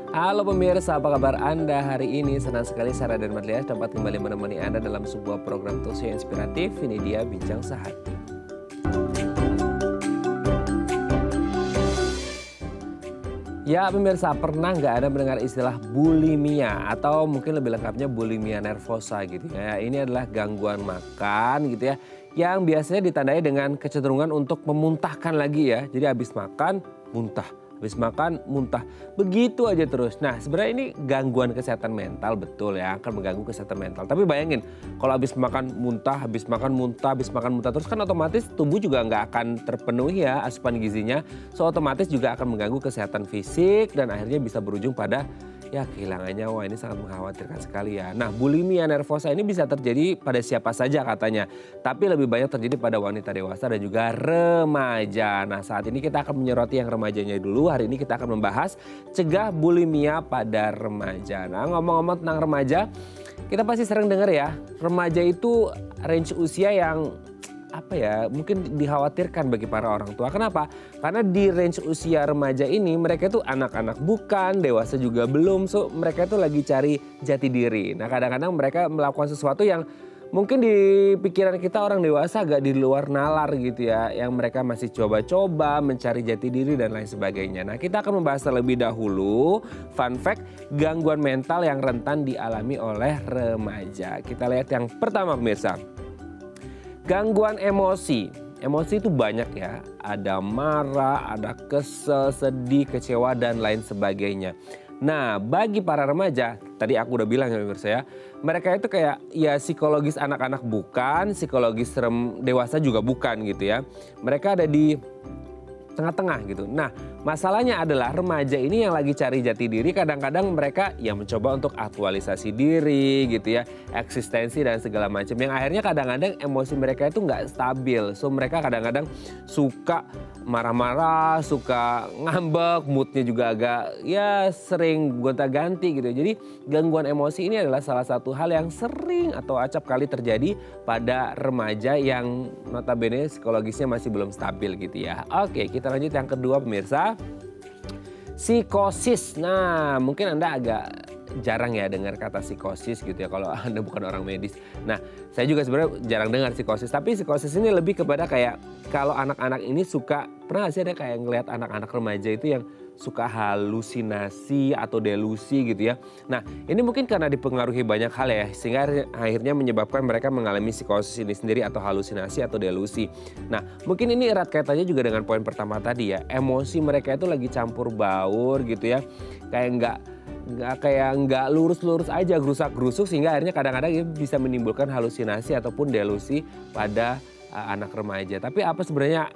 Halo pemirsa, apa kabar Anda hari ini? Senang sekali Sarah dan Marlias dapat kembali menemani Anda dalam sebuah program talkshow yang inspiratif. Ini dia Bincang Sehati. Ya pemirsa, pernah nggak Anda mendengar istilah bulimia atau mungkin lebih lengkapnya bulimia nervosa gitu ya. Ini adalah gangguan makan gitu ya yang biasanya ditandai dengan kecenderungan untuk memuntahkan lagi ya. Jadi habis makan muntah, habis makan muntah, begitu aja terus. Nah sebenarnya ini gangguan kesehatan mental betul ya, akan mengganggu kesehatan mental. Tapi bayangin kalau habis makan muntah, habis makan muntah, habis makan muntah terus kan otomatis tubuh juga nggak akan terpenuhi ya asupan gizinya. So otomatis juga akan mengganggu kesehatan fisik dan akhirnya bisa berujung pada ya kehilangan nyawa. Ini sangat mengkhawatirkan sekali ya. Nah bulimia nervosa ini bisa terjadi pada siapa saja katanya. Tapi lebih banyak terjadi pada wanita dewasa dan juga remaja. Nah saat ini kita akan menyoroti yang remajanya dulu. Hari ini kita akan membahas cegah bulimia pada remaja. Nah ngomong-ngomong tentang remaja, kita pasti sering dengar ya. Remaja itu range usia yang mungkin dikhawatirkan bagi para orang tua. Kenapa? Karena di range usia remaja ini mereka itu anak-anak bukan, dewasa juga belum. So mereka itu lagi cari jati diri. Nah kadang-kadang mereka melakukan sesuatu yang mungkin di pikiran kita orang dewasa agak di luar nalar gitu ya. Yang mereka masih coba-coba mencari jati diri dan lain sebagainya. Nah kita akan membahas terlebih dahulu fun fact gangguan mental yang rentan dialami oleh remaja. Kita lihat yang pertama pemirsa. Gangguan emosi. Emosi itu banyak ya. Ada marah, ada kesel, sedih, kecewa dan lain sebagainya. Nah bagi para remaja, tadi aku udah bilang ya pemirsa ya. Mereka itu kayak ya psikologis anak-anak bukan, psikologis dewasa juga bukan gitu ya. Mereka ada di tengah-tengah gitu. Nah masalahnya adalah remaja ini yang lagi cari jati diri kadang-kadang mereka yang mencoba untuk aktualisasi diri gitu ya. Eksistensi dan segala macam yang akhirnya kadang-kadang emosi mereka itu nggak stabil. So mereka kadang-kadang suka marah-marah, suka ngambek, moodnya juga agak ya sering gonta-ganti gitu. Jadi gangguan emosi ini adalah salah satu hal yang sering atau acap kali terjadi pada remaja yang notabene psikologisnya masih belum stabil gitu ya. Oke kita lanjut yang kedua pemirsa. Psikosis. Nah mungkin Anda agak jarang ya dengar kata psikosis gitu ya kalau Anda bukan orang medis. Nah saya juga sebenarnya jarang dengar psikosis. Tapi psikosis ini lebih kepada kayak kalau anak-anak ini suka, pernah gak sih ada kayak ngelihat anak-anak remaja itu yang suka halusinasi atau delusi gitu ya. Nah ini mungkin karena dipengaruhi banyak hal ya sehingga akhirnya menyebabkan mereka mengalami psikosis ini sendiri atau halusinasi atau delusi. Nah mungkin ini erat kaitannya juga dengan poin pertama tadi ya. Emosi mereka itu lagi campur baur gitu ya. Kayak nggak lurus-lurus aja, gerusak-gerusuk sehingga akhirnya kadang-kadang bisa menimbulkan halusinasi ataupun delusi pada anak remaja. Tapi apa sebenarnya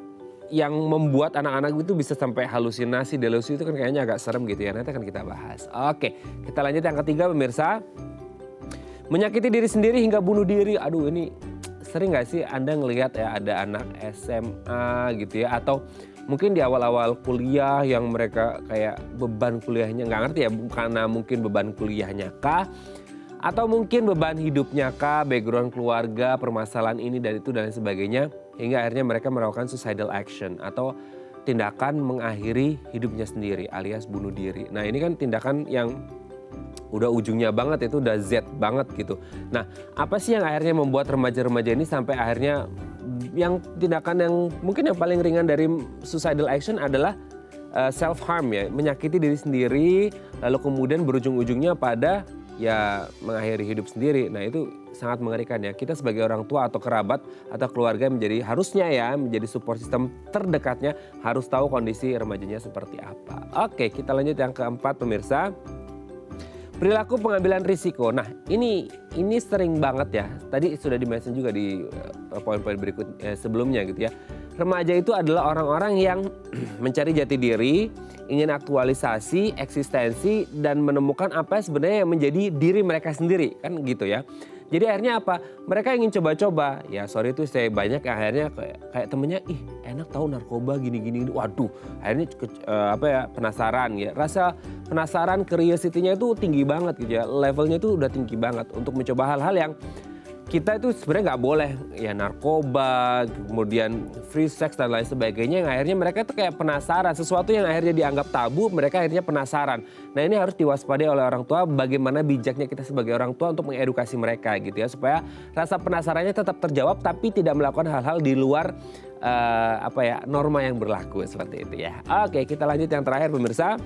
yang membuat anak-anak itu bisa sampai halusinasi, delusi itu kan kayaknya agak serem gitu ya. Nanti akan kita bahas. Oke, kita lanjut yang ketiga pemirsa. Menyakiti diri sendiri hingga bunuh diri. Aduh ini sering gak sih Anda ngelihat ya ada anak SMA gitu ya. Atau mungkin di awal-awal kuliah yang mereka kayak beban kuliahnya nggak ngerti ya. Karena mungkin beban kuliahnya kah. Atau mungkin beban hidupnya kah, background keluarga, permasalahan ini dan itu dan sebagainya. Hingga akhirnya mereka melakukan suicidal action atau tindakan mengakhiri hidupnya sendiri alias bunuh diri. Nah ini kan tindakan yang udah ujungnya banget itu udah Z banget gitu. Nah apa sih yang akhirnya membuat remaja-remaja ini sampai akhirnya yang tindakan yang mungkin yang paling ringan dari suicidal action adalah self harm ya. Menyakiti diri sendiri lalu kemudian berujung-ujungnya pada ya mengakhiri hidup sendiri. Nah itu sangat mengerikan ya. Kita sebagai orang tua atau kerabat atau keluarga menjadi support system terdekatnya harus tahu kondisi remajanya seperti apa. Oke kita lanjut yang keempat pemirsa. Perilaku pengambilan risiko. Nah ini sering banget ya. Tadi sudah di-mention juga di poin-poin berikut sebelumnya gitu ya. Remaja itu adalah orang-orang yang mencari jati diri, ingin aktualisasi, eksistensi, dan menemukan apa sebenarnya yang menjadi diri mereka sendiri. Kan gitu ya. Jadi akhirnya apa? Mereka ingin coba-coba. Ya sorry itu saya banyak yang akhirnya kayak temennya, ih enak tahu narkoba gini-gini. Waduh akhirnya penasaran ya. Rasa penasaran, curiosity-nya itu tinggi banget gitu ya. Levelnya itu udah tinggi banget untuk mencoba hal-hal yang kita itu sebenarnya nggak boleh ya narkoba, kemudian free sex dan lain sebagainya yang akhirnya mereka tuh kayak penasaran. Sesuatu yang akhirnya dianggap tabu, mereka akhirnya penasaran. Nah ini harus diwaspadai oleh orang tua, bagaimana bijaknya kita sebagai orang tua untuk mengedukasi mereka gitu ya. Supaya rasa penasarannya tetap terjawab tapi tidak melakukan hal-hal di luar norma yang berlaku seperti itu ya. Oke, kita lanjut yang terakhir pemirsa.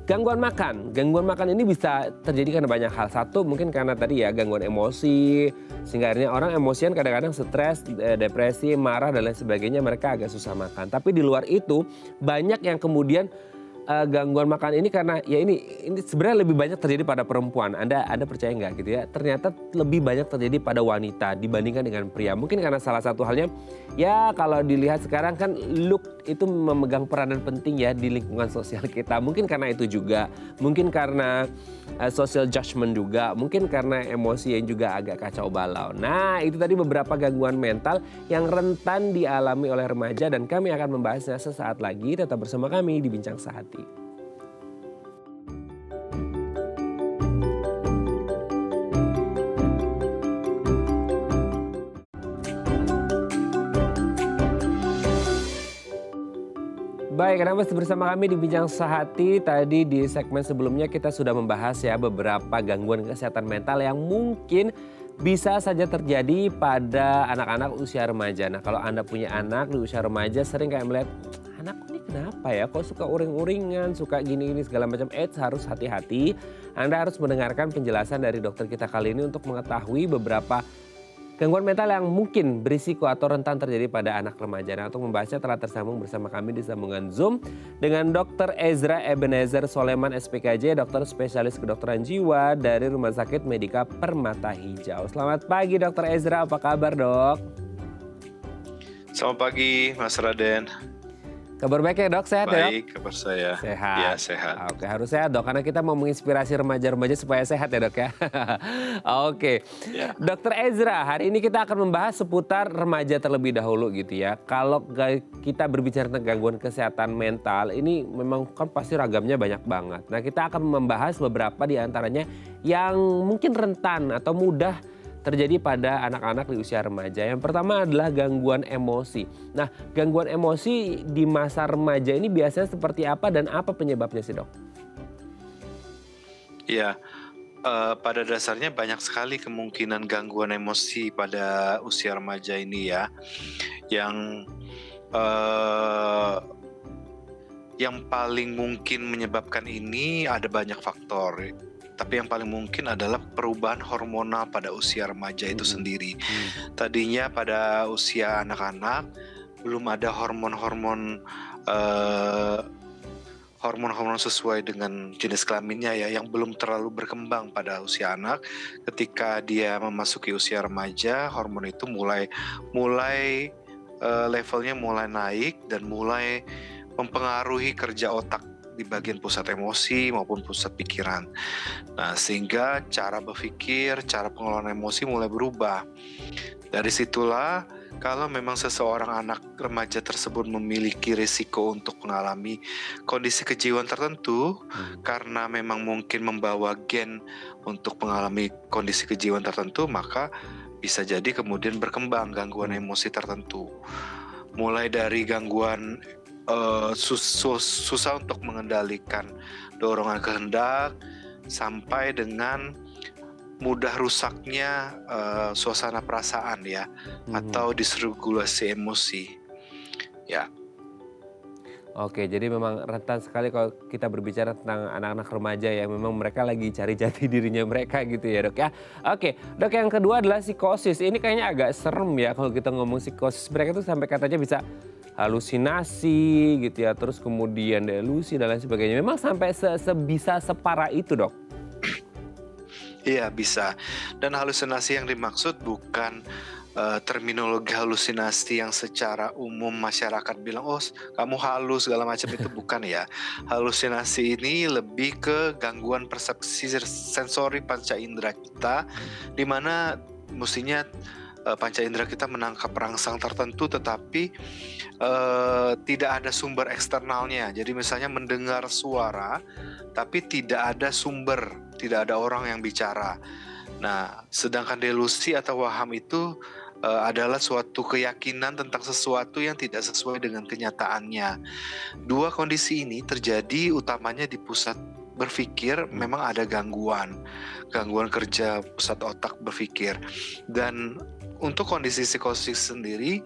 Gangguan makan. Gangguan makan ini bisa terjadi karena banyak hal. Satu mungkin karena tadi ya gangguan emosi. Sehingga akhirnya orang emosian kadang-kadang stres, depresi, marah dan lain sebagainya, mereka agak susah makan. Tapi di luar itu banyak yang kemudian gangguan makan ini karena ya ini sebenarnya lebih banyak terjadi pada perempuan. Anda percaya nggak gitu ya? Ternyata lebih banyak terjadi pada wanita dibandingkan dengan pria. Mungkin karena salah satu halnya ya kalau dilihat sekarang kan look itu memegang peranan penting ya di lingkungan sosial kita. Mungkin karena itu juga, mungkin karena social judgment juga, mungkin karena emosi yang juga agak kacau balau. Nah itu tadi beberapa gangguan mental yang rentan dialami oleh remaja dan kami akan membahasnya sesaat lagi. Tetap bersama kami di Bincang Sehati. Baik, Anda masih bersama kami di Bincang Sehati. Tadi di segmen sebelumnya kita sudah membahas ya beberapa gangguan kesehatan mental yang mungkin bisa saja terjadi pada anak-anak usia remaja. Nah kalau Anda punya anak di usia remaja sering kayak melihat, anakku ini kenapa ya kok suka uring-uringan, suka gini-gini segala macam. Harus hati-hati. Anda harus mendengarkan penjelasan dari dokter kita kali ini untuk mengetahui beberapa gangguan mental yang mungkin berisiko atau rentan terjadi pada anak remaja. Nah, untuk membahasnya telah tersambung bersama kami di sambungan Zoom dengan Dr. Ezra Ebenezer Soleman SPKJ, dokter spesialis kedokteran jiwa dari Rumah Sakit Medika Permata Hijau. Selamat pagi Dr. Ezra, apa kabar dok? Selamat pagi Mas Raden. Kabar baik ya dok, sehat ya dok? Baik, kabar saya. Sehat. Ya sehat. Oke, harus sehat dok, karena kita mau menginspirasi remaja-remaja supaya sehat ya dok ya. Oke, Ya. Dokter Ezra, hari ini kita akan membahas seputar remaja terlebih dahulu gitu ya. Kalau kita berbicara tentang gangguan kesehatan mental, ini memang kan pasti ragamnya banyak banget. Nah kita akan membahas beberapa di antaranya yang mungkin rentan atau mudah terjadi pada anak-anak di usia remaja. Yang pertama adalah gangguan emosi. Nah, gangguan emosi di masa remaja ini biasanya seperti apa dan apa penyebabnya sih dok? Ya, pada dasarnya banyak sekali kemungkinan gangguan emosi pada usia remaja ini ya. Yang paling mungkin menyebabkan ini ada banyak faktor. Tapi yang paling mungkin adalah perubahan hormonal pada usia remaja itu sendiri. Tadinya pada usia anak-anak belum ada hormon-hormon sesuai dengan jenis kelaminnya ya, yang belum terlalu berkembang pada usia anak. Ketika dia memasuki usia remaja, hormon itu mulai levelnya mulai naik dan mulai mempengaruhi kerja otak di bagian pusat emosi maupun pusat pikiran. Nah, sehingga cara berpikir, cara pengelolaan emosi mulai berubah. Dari situlah kalau memang seseorang anak remaja tersebut memiliki risiko untuk mengalami kondisi kejiwaan tertentu karena memang mungkin membawa gen untuk mengalami kondisi kejiwaan tertentu, maka bisa jadi kemudian berkembang gangguan emosi tertentu. Mulai dari gangguan susah untuk mengendalikan dorongan kehendak sampai dengan mudah rusaknya suasana perasaan ya, atau disregulasi emosi ya. Oke, jadi memang rentan sekali kalau kita berbicara tentang anak-anak remaja ya, memang mereka lagi cari jati dirinya mereka gitu ya dok ya. Oke dok, yang kedua adalah psikosis. Ini kayaknya agak serem ya kalau kita ngomong psikosis. Mereka tuh sampai katanya bisa halusinasi gitu ya, terus kemudian delusi dan lain sebagainya. Memang sampai bisa separah itu dok? Iya bisa. Dan halusinasi yang dimaksud bukan terminologi halusinasi yang secara umum masyarakat bilang, oh kamu halus segala macam, itu bukan ya. Halusinasi ini lebih ke gangguan persepsi sensori panca indera kita, di mana mestinya panca indera kita menangkap rangsang tertentu tetapi tidak ada sumber eksternalnya. Jadi misalnya mendengar suara tapi tidak ada sumber, tidak ada orang yang bicara. Nah, sedangkan delusi atau waham itu adalah suatu keyakinan tentang sesuatu yang tidak sesuai dengan kenyataannya. Dua kondisi ini terjadi utamanya di pusat berpikir, Hmm. memang ada gangguan kerja pusat otak berpikir. Dan untuk kondisi psikosis sendiri,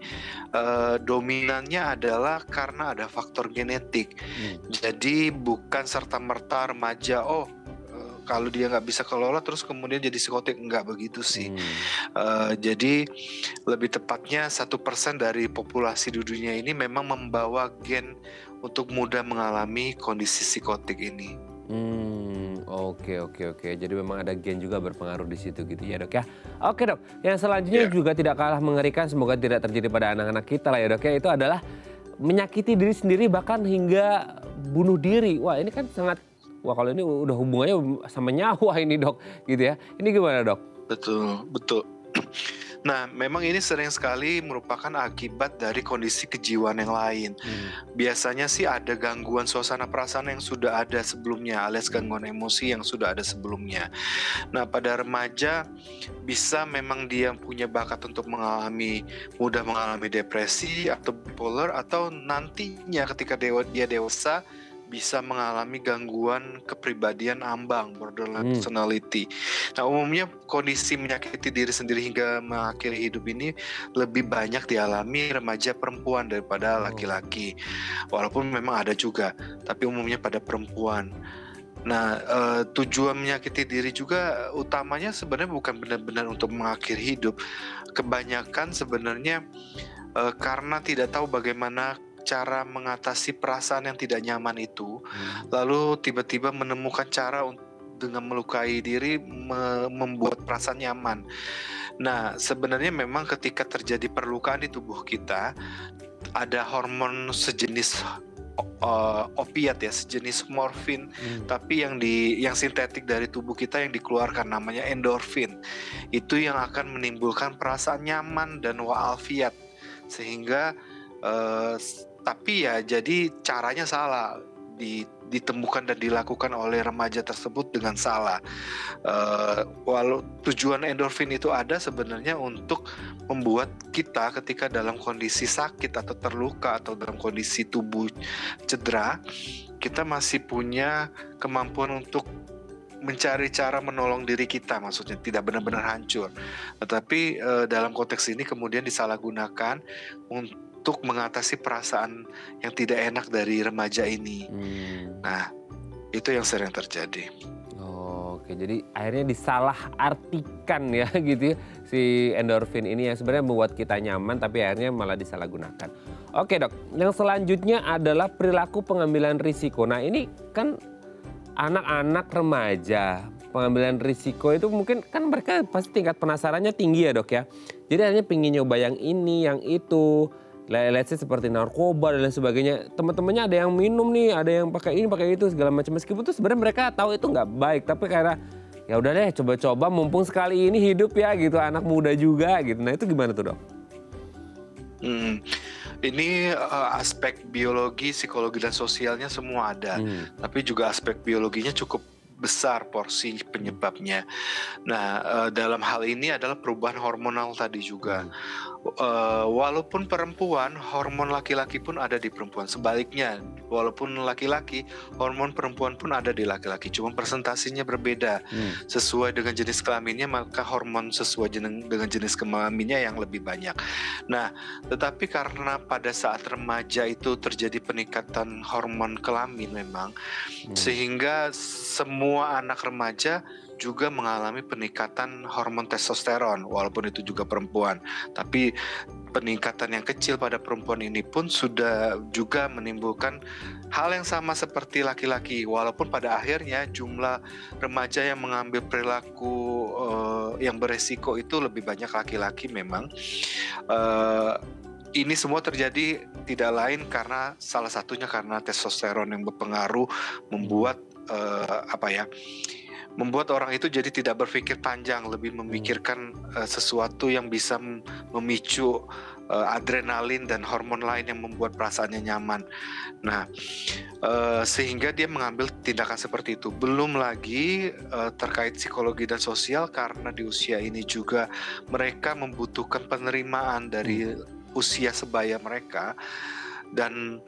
dominannya adalah karena ada faktor genetik. Hmm. Jadi bukan serta-merta remaja, kalau dia nggak bisa kelola terus kemudian jadi psikotik, nggak begitu sih. Hmm. Jadi lebih tepatnya 1% dari populasi di dunia ini memang membawa gen untuk mudah mengalami kondisi psikotik ini. Oke, oke, oke. Jadi memang ada gen juga berpengaruh di situ gitu ya, Dok ya. Oke, Dok. Yang selanjutnya Ya, juga tidak kalah mengerikan, semoga tidak terjadi pada anak-anak kita lah ya, Dok ya. Itu adalah menyakiti diri sendiri bahkan hingga bunuh diri. Wah, ini kan sangat, wah kalau ini udah hubungannya sama nyawa ini, Dok, gitu ya. Ini gimana, Dok? betul, betul. Nah, memang ini sering sekali merupakan akibat dari kondisi kejiwaan yang lain. Hmm. Biasanya sih ada gangguan suasana perasaan yang sudah ada sebelumnya, alias gangguan emosi yang sudah ada sebelumnya. Nah, pada remaja bisa memang dia punya bakat untuk mudah mengalami depresi atau bipolar, atau nantinya ketika dia dewasa bisa mengalami gangguan kepribadian ambang, borderline Hmm. personality. Nah, umumnya kondisi menyakiti diri sendiri hingga mengakhiri hidup ini lebih banyak dialami remaja perempuan daripada Oh. laki-laki. Walaupun memang ada juga, tapi umumnya pada perempuan. Nah, tujuan menyakiti diri juga utamanya sebenarnya bukan benar-benar untuk mengakhiri hidup. Kebanyakan sebenarnya karena tidak tahu bagaimana cara mengatasi perasaan yang tidak nyaman itu, Hmm. lalu tiba-tiba menemukan cara dengan melukai diri membuat perasaan nyaman. Nah, sebenarnya memang ketika terjadi perlukaan di tubuh kita, ada hormon sejenis opiat ya, sejenis morfin, Hmm. tapi yang sintetik dari tubuh kita yang dikeluarkan namanya endorfin. Itu yang akan menimbulkan perasaan nyaman dan wa'alfiat. Sehingga tapi ya jadi caranya salah, ditemukan dan dilakukan oleh remaja tersebut dengan salah. Walau tujuan endorfin itu ada sebenarnya untuk membuat kita ketika dalam kondisi sakit atau terluka atau dalam kondisi tubuh cedera, kita masih punya kemampuan untuk mencari cara menolong diri kita, maksudnya tidak benar-benar hancur. Tetapi dalam konteks ini kemudian disalahgunakan untuk mengatasi perasaan yang tidak enak dari remaja ini. Hmm. Nah, itu yang sering terjadi. Oke, jadi akhirnya disalahartikan ya gitu ya, si endorfin ini yang sebenarnya membuat kita nyaman tapi akhirnya malah disalahgunakan. Oke, Dok, yang selanjutnya adalah perilaku pengambilan risiko. Nah, ini kan anak-anak remaja, pengambilan risiko itu mungkin kan mereka pasti tingkat penasarannya tinggi ya, Dok ya. Jadi akhirnya pengen nyoba yang ini, yang itu. Let's say seperti narkoba dan lain sebagainya. Teman-temannya ada yang minum nih, ada yang pakai ini, pakai itu segala macam. Meskipun tuh sebenarnya mereka tahu itu nggak baik, tapi karena ya udah deh coba-coba mumpung sekali ini hidup ya gitu, anak muda juga gitu. Nah, itu gimana tuh, Dok? Hmm, Ini aspek biologi, psikologi dan sosialnya semua ada, Hmm. tapi juga aspek biologinya cukup besar porsi penyebabnya. Nah, dalam hal ini adalah perubahan hormonal tadi juga. Walaupun perempuan, hormon laki-laki pun ada di perempuan. Sebaliknya, walaupun laki-laki, hormon perempuan pun ada di laki-laki. Cuma presentasinya berbeda. Hmm. Sesuai dengan jenis kelaminnya, maka hormon sesuai dengan jenis kelaminnya yang lebih banyak. Nah, tetapi karena pada saat remaja itu terjadi peningkatan hormon kelamin memang, sehingga semua anak remaja juga mengalami peningkatan hormon testosteron, walaupun itu juga perempuan. Tapi peningkatan yang kecil pada perempuan ini pun sudah juga menimbulkan hal yang sama seperti laki-laki, walaupun pada akhirnya jumlah remaja yang mengambil perilaku yang beresiko itu lebih banyak laki-laki memang. Ini semua terjadi tidak lain karena salah satunya karena testosteron yang berpengaruh membuat membuat orang itu jadi tidak berpikir panjang, lebih memikirkan sesuatu yang bisa memicu adrenalin dan hormon lain yang membuat perasaannya nyaman. Nah, sehingga dia mengambil tindakan seperti itu. Belum lagi terkait psikologi dan sosial, karena di usia ini juga mereka membutuhkan penerimaan dari usia sebaya mereka, dan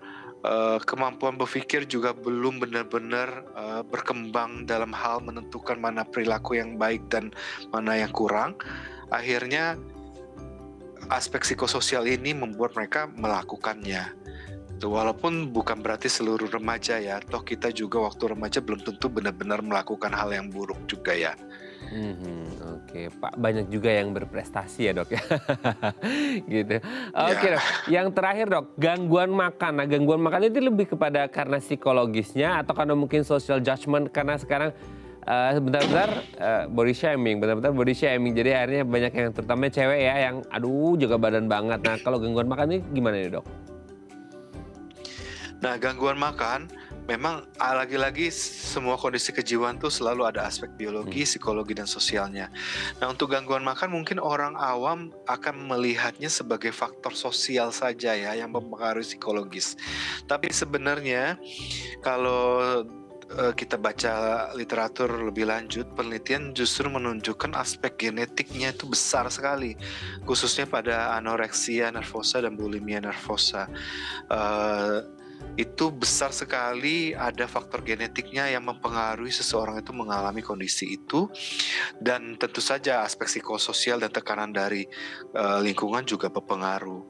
kemampuan berpikir juga belum benar-benar berkembang dalam hal menentukan mana perilaku yang baik dan mana yang kurang. Akhirnya aspek psikososial ini membuat mereka melakukannya. Walaupun bukan berarti seluruh remaja ya, toh kita juga waktu remaja belum tentu benar-benar melakukan hal yang buruk juga ya. Oke, Pak, banyak juga yang berprestasi ya dok ya. Gitu. Oke Ya, dok, yang terakhir dok, gangguan makan. Nah gangguan makan itu lebih kepada karena psikologisnya atau karena mungkin social judgment, karena sekarang benar-benar benar-benar body shaming. Jadi akhirnya banyak yang terutama cewek ya yang aduh jaga badan banget. Nah kalau gangguan makan ini gimana nih dok? nah gangguan makan memang lagi-lagi semua kondisi kejiwaan tuh selalu ada aspek biologi, psikologi dan sosialnya. Nah untuk gangguan makan mungkin orang awam akan melihatnya sebagai faktor sosial saja ya yang mempengaruhi psikologis. Tapi sebenarnya kalau kita baca literatur lebih lanjut, penelitian justru menunjukkan aspek genetiknya itu besar sekali, khususnya pada anoreksia nervosa dan bulimia nervosa. Itu besar sekali, ada faktor genetiknya yang mempengaruhi seseorang itu mengalami kondisi itu, dan tentu saja aspek psikososial dan tekanan dari lingkungan juga berpengaruh.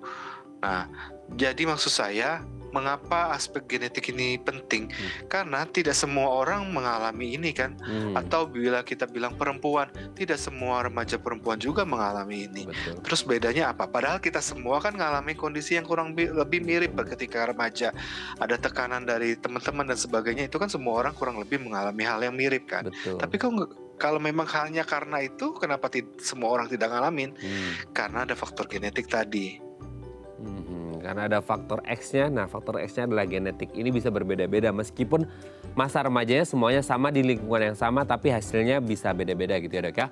Nah, jadi maksud saya, mengapa aspek genetik ini penting? Karena tidak semua orang mengalami ini kan. Atau bila kita bilang perempuan, tidak semua remaja perempuan juga mengalami ini. Betul. Terus bedanya apa? Padahal kita semua kan mengalami kondisi yang lebih mirip ketika remaja. Ada tekanan dari teman-teman dan sebagainya, itu kan semua orang kurang lebih mengalami hal yang mirip kan. Betul. Tapi kalau memang hanya karena itu, kenapa semua orang tidak ngalamin? Karena ada faktor genetik tadi. Karena ada faktor X-nya, nah faktor X-nya adalah genetik. Ini bisa berbeda-beda meskipun masa remajanya semuanya sama di lingkungan yang sama, tapi hasilnya bisa beda-beda gitu ya dok ya.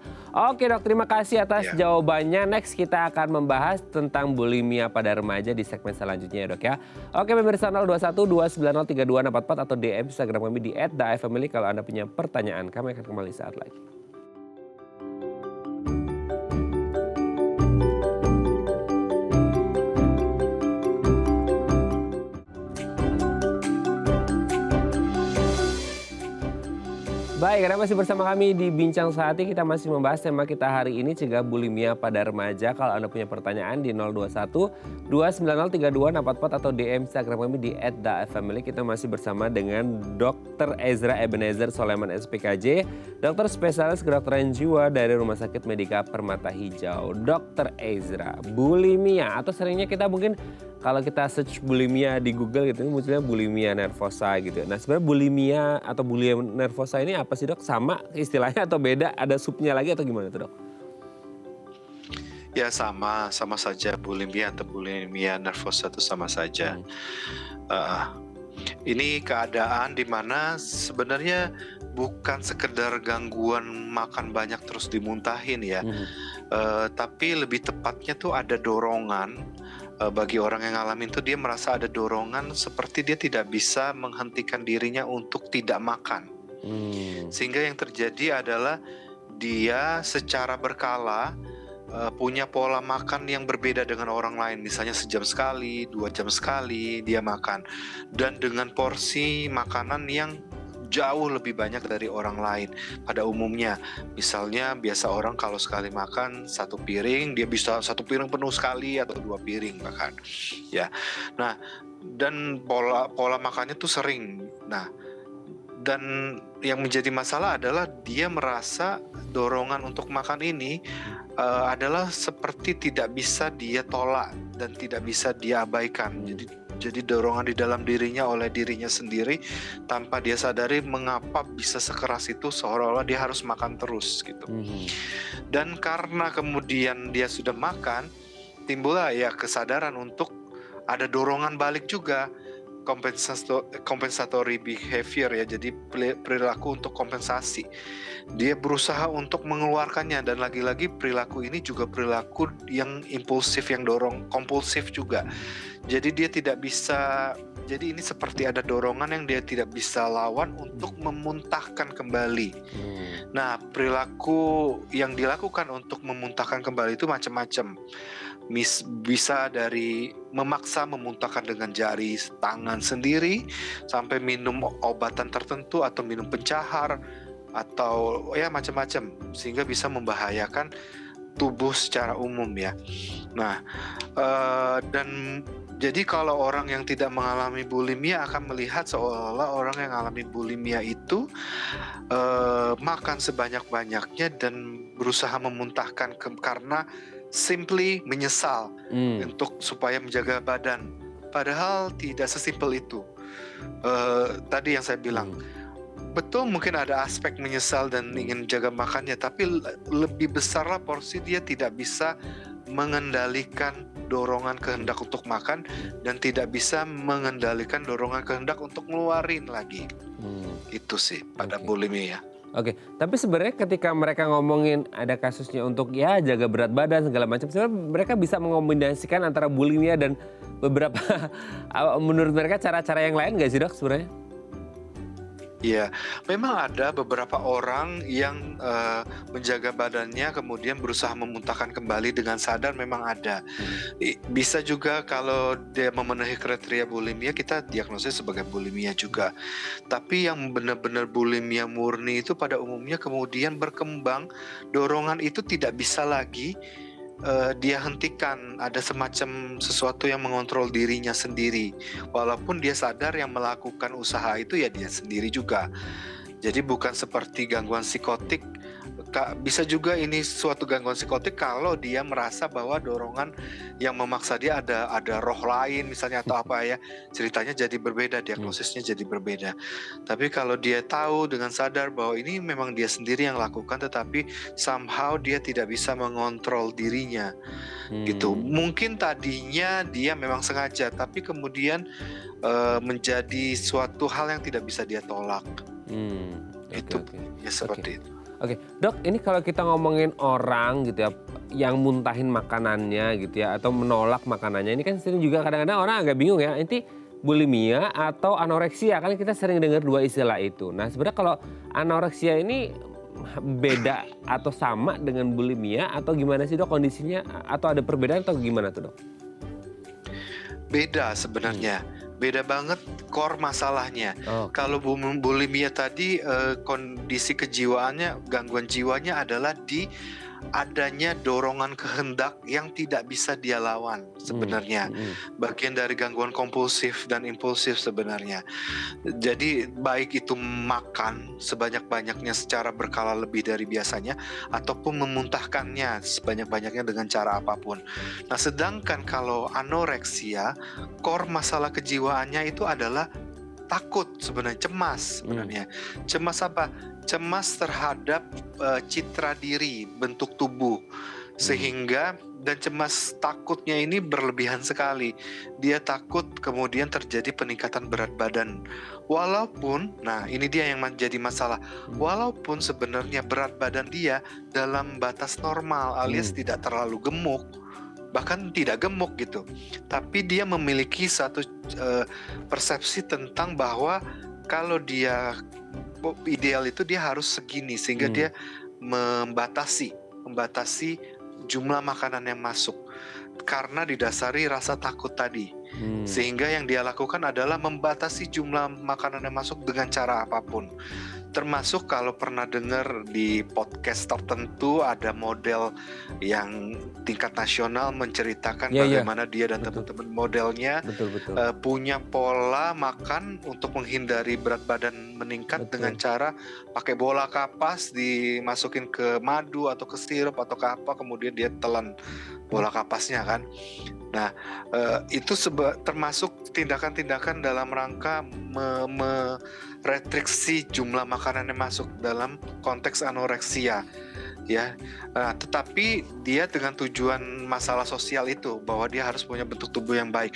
Oke dok, terima kasih atas jawabannya. Next kita akan membahas tentang bulimia pada remaja di segmen selanjutnya ya dok ya. Oke pemirsa 021 2903244 atau DM Instagram kami di @daifamily kalau Anda punya pertanyaan. Kami akan kembali saat lagi. Baik, Anda masih bersama kami di Bincang Sehati. Kita masih membahas tema kita hari ini, cegah bulimia pada remaja. Kalau Anda punya pertanyaan di 021 2903244 atau DM Instagram kami di @daifamily. Kita masih bersama dengan Dr. Ezra Ebenezer Soleman SPKJ, dokter spesialis kedokteran jiwa dari Rumah Sakit Medika Permata Hijau. Dr. Ezra, bulimia atau seringnya kita mungkin kalau kita search bulimia di Google gitu, munculnya bulimia nervosa gitu. Nah sebenarnya bulimia atau bulimia nervosa ini apa sih dok? Sama istilahnya atau beda? Ada subnya lagi atau gimana tuh dok? Ya sama saja, bulimia atau bulimia nervosa itu sama saja. Ini keadaan di mana sebenarnya bukan sekedar gangguan makan banyak terus dimuntahin ya, tapi lebih tepatnya tuh ada dorongan. Bagi orang yang ngalamin tuh dia merasa ada dorongan seperti dia tidak bisa menghentikan dirinya untuk tidak makan. Sehingga yang terjadi adalah dia secara berkala punya pola makan yang berbeda dengan orang lain. Misalnya sejam sekali, 2 jam sekali dia makan. Dan dengan porsi makanan yang jauh lebih banyak dari orang lain pada umumnya. Misalnya biasa orang kalau sekali makan 1 piring, dia bisa 1 piring penuh sekali atau 2 piring bahkan. Ya. Nah, dan pola makannya tuh sering. Nah, dan yang menjadi masalah adalah dia merasa dorongan untuk makan ini adalah seperti tidak bisa dia tolak dan tidak bisa dia abaikan. Jadi dorongan di dalam dirinya oleh dirinya sendiri tanpa dia sadari mengapa bisa sekeras itu, seolah-olah dia harus makan terus gitu. Dan karena kemudian dia sudah makan, timbullah ya kesadaran untuk ada dorongan balik juga. compensatory behavior ya, jadi perilaku untuk kompensasi. Dia berusaha untuk mengeluarkannya, dan lagi-lagi perilaku ini juga perilaku yang impulsif, yang dorong kompulsif juga. Jadi dia tidak bisa, jadi ini seperti ada dorongan yang dia tidak bisa lawan untuk memuntahkan kembali. Nah, perilaku yang dilakukan untuk memuntahkan kembali itu macam-macam. Bisa dari memaksa memuntahkan dengan jari tangan sendiri, sampai minum obatan tertentu atau minum pencahar, atau ya macam-macam, sehingga bisa membahayakan tubuh secara umum ya. Nah, dan jadi kalau orang yang tidak mengalami bulimia akan melihat seolah-olah orang yang mengalami bulimia itu makan sebanyak-banyaknya dan berusaha memuntahkan karena simply menyesal untuk supaya menjaga badan. Padahal tidak sesimpel itu. Tadi yang saya bilang, betul mungkin ada aspek menyesal dan ingin jaga makannya, tapi lebih besarlah porsi dia tidak bisa mengendalikan dorongan kehendak untuk makan dan tidak bisa mengendalikan dorongan kehendak untuk ngeluarin lagi. Itu sih pada bulimia. Oke, tapi sebenarnya ketika mereka ngomongin ada kasusnya untuk ya jaga berat badan segala macam, sebenarnya mereka bisa mengombinasikan antara bulimia dan beberapa menurut mereka cara-cara yang lain nggak sih dok sebenarnya? Iya, memang ada beberapa orang yang menjaga badannya kemudian berusaha memuntahkan kembali dengan sadar, memang ada. Bisa juga kalau dia memenuhi kriteria bulimia, kita diagnosis sebagai bulimia juga. Tapi yang benar-benar bulimia murni itu pada umumnya kemudian berkembang, dorongan itu tidak bisa lagi dia hentikan, ada semacam sesuatu yang mengontrol dirinya sendiri. Walaupun dia sadar yang melakukan usaha itu ya dia sendiri juga. Jadi bukan seperti gangguan psikotik. Bisa juga ini suatu gangguan psikotik kalau dia merasa bahwa dorongan yang memaksa dia ada roh lain misalnya atau apa ya, ceritanya jadi berbeda, diagnosisnya jadi berbeda. Tapi kalau dia tahu dengan sadar bahwa ini memang dia sendiri yang lakukan, tetapi somehow dia tidak bisa mengontrol dirinya gitu. Mungkin tadinya dia memang sengaja, tapi kemudian menjadi suatu hal yang tidak bisa dia tolak. Itu ya seperti itu. Oke, dok, ini kalau kita ngomongin orang gitu ya, yang muntahin makanannya gitu ya, atau menolak makanannya, ini kan sering juga kadang-kadang orang agak bingung ya, ini bulimia atau anoreksia, kan kita sering dengar dua istilah itu. Nah sebenarnya kalau anoreksia ini beda atau sama dengan bulimia atau gimana sih dok kondisinya, atau ada perbedaan atau gimana tuh dok? Beda sebenarnya. Beda banget core masalahnya. Kalau bulimia tadi kondisi kejiwaannya, gangguan jiwanya adalah di adanya dorongan kehendak yang tidak bisa dia lawan sebenarnya. Bagian dari gangguan kompulsif dan impulsif sebenarnya. Jadi baik itu makan sebanyak-banyaknya secara berkala lebih dari biasanya, ataupun memuntahkannya sebanyak-banyaknya dengan cara apapun. Nah sedangkan kalau anoreksia, core masalah kejiwaannya itu adalah takut sebenarnya, cemas sebenarnya. Cemas apa? Cemas terhadap citra diri, bentuk tubuh, sehingga dan cemas takutnya ini berlebihan sekali. Dia takut kemudian terjadi peningkatan berat badan. Walaupun, nah ini dia yang menjadi masalah. Walaupun sebenarnya berat badan dia dalam batas normal, alias tidak terlalu gemuk, bahkan tidak gemuk gitu. Tapi dia memiliki satu persepsi tentang bahwa kalau dia ideal itu dia harus segini, sehingga dia membatasi jumlah makanan yang masuk karena didasari rasa takut tadi. Sehingga yang dia lakukan adalah membatasi jumlah makanan yang masuk dengan cara apapun. Termasuk kalau pernah dengar di podcast tertentu ada model yang tingkat nasional menceritakan bagaimana dia dan teman-teman modelnya punya pola makan untuk menghindari berat badan meningkat dengan cara pakai bola kapas dimasukin ke madu atau ke sirup atau ke apa, kemudian dia telan bola kapasnya kan. Nah itu termasuk tindakan-tindakan dalam rangka merestriksi jumlah makanan yang masuk dalam konteks anoreksia. ya. Nah, tetapi dia dengan tujuan masalah sosial itu bahwa dia harus punya bentuk tubuh yang baik.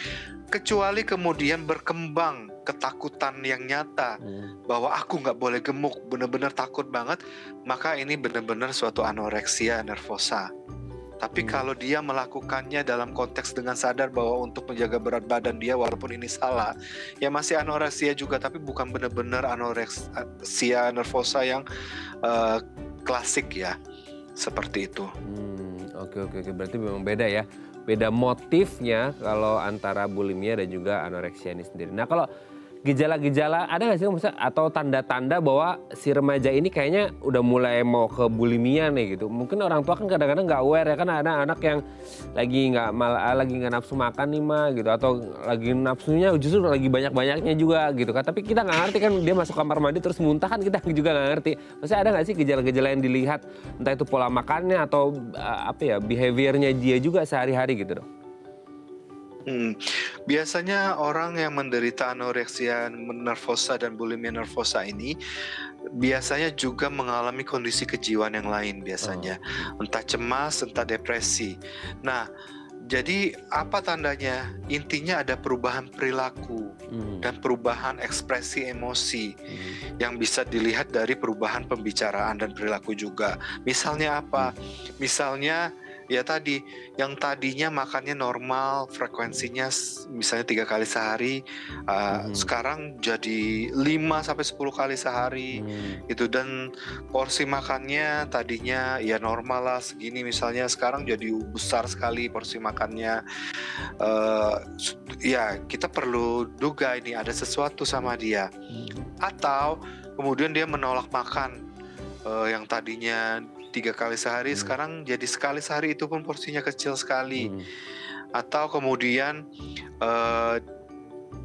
Kecuali kemudian berkembang ketakutan yang nyata Hmm. bahwa aku nggak boleh gemuk, benar-benar takut banget, maka ini benar-benar suatu anoreksia nervosa. Tapi Hmm. kalau dia melakukannya dalam konteks dengan sadar bahwa untuk menjaga berat badan dia walaupun ini salah, ya masih anoreksia juga, tapi bukan benar-benar anoreksia nervosa yang eh, klasik ya, seperti itu. Oke oke oke, berarti memang beda ya. Beda motifnya kalau antara bulimia dan juga anoreksia ini sendiri. Nah kalau gejala-gejala ada nggak sih maksudnya atau tanda-tanda bahwa si remaja ini kayaknya udah mulai mau ke bulimia nih gitu. Mungkin orang tua kan kadang-kadang nggak aware ya, kan ada anak yang lagi nggak nafsu makan nih mah gitu, atau lagi nafsunya justru lagi banyak-banyaknya juga gitu kan. Tapi kita nggak ngerti kan, dia masuk kamar mandi terus muntah kan, kita juga nggak ngerti. Maksudnya ada nggak sih gejala-gejala yang dilihat, entah itu pola makannya atau apa ya, behaviornya dia juga sehari-hari gitu dong? Biasanya orang yang menderita anoreksia nervosa dan bulimia nervosa ini biasanya juga mengalami kondisi kejiwaan yang lain biasanya. Entah cemas, entah depresi. Nah, jadi apa tandanya? Intinya ada perubahan perilaku dan perubahan ekspresi emosi yang bisa dilihat dari perubahan pembicaraan dan perilaku juga. Misalnya apa? Misalnya ya tadi, yang tadinya makannya normal, frekuensinya misalnya 3 kali sehari, sekarang jadi 5 sampai 10 kali sehari gitu, dan porsi makannya tadinya ya normal lah segini misalnya, sekarang jadi besar sekali porsi makannya. Ya kita perlu duga ini ada sesuatu sama dia. Atau kemudian dia menolak makan, yang tadinya 3 kali sehari sekarang jadi sekali sehari, itu pun porsinya kecil sekali. Atau kemudian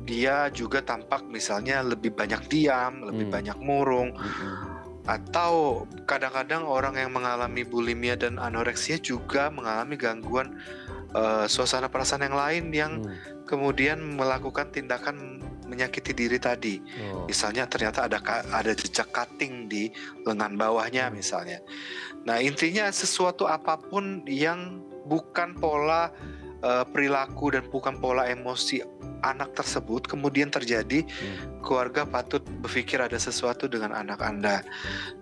dia juga tampak misalnya lebih banyak diam, lebih banyak murung. Atau kadang-kadang orang yang mengalami bulimia dan anoreksia juga mengalami gangguan suasana perasaan yang lain yang kemudian melakukan tindakan menyakiti diri tadi. Misalnya ternyata ada jejak cutting di lengan bawahnya misalnya. Nah, intinya sesuatu apapun yang bukan pola perilaku dan bukan pola emosi anak tersebut kemudian terjadi, keluarga patut berpikir ada sesuatu dengan anak Anda.